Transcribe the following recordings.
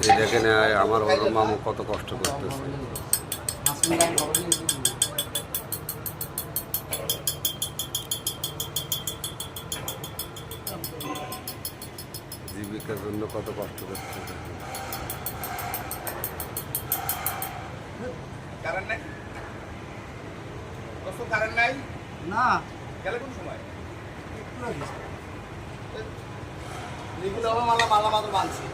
এই দেখেন আমার বড় মামু কত কষ্ট করতেছে। জীবিকার জন্য কত কষ্ট করতেছে। কারেন্ট নাই? কত কারেন্ট নাই? না গেলে কোন সময়? একটু আগে এগুলো হবে মালা মালা মাত্র বানছি।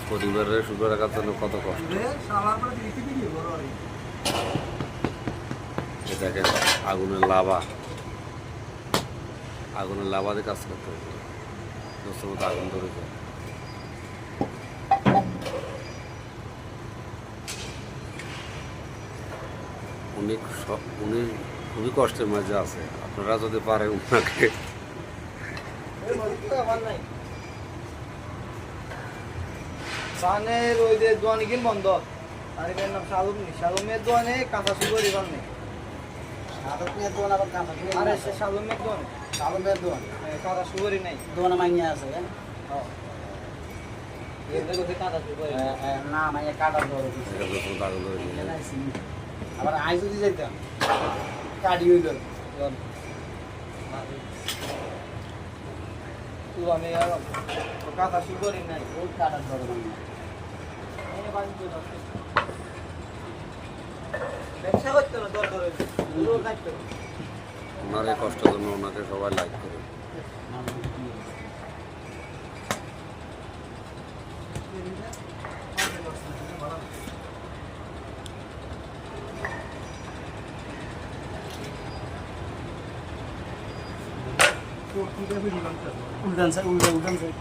পরিবারের সুখে রাখার জন্য কত কষ্ট। এ দেখেন আগুনের লাভা, আগুনের লাভাতে কাজ করতে হতো, দোস্ত মতো আগুন ধরেছে। উনি খুবই কষ্টের মাঝে আছে। আপনারা যদি পারেন ওনাকে সানের ওই যে দোয়ানি কিন বন্ধ আর এর নাম শালুমনি শালুমের দোয়ানে কাঁচা সুগরি বাননে শালুমের দোয়ান আবার কাঁচা সুগরি আরে সে শালুমের দোয়ান শালুমের দোয়ান কাঁচা সুগরি নাই দোয়ান মাইয়া আছে এর দেখো কাঁচা সুগরি না মাইয়া কাটার দরে দোস্ত মতো আগুন ধরে নিয়ে আবার আই যদি যাইতাম কাটি হইল তুই আমি আর কাঁচা সুগরি নাই ওই কাটার দরে মাইয়া ব্যবসা করতে না দরকার হইলে পুরো কাটতে ওনার এই কষ্টের জন্য ওনাকে সবাই লাইক করে। উল্টান স্যার উল্টান স্যার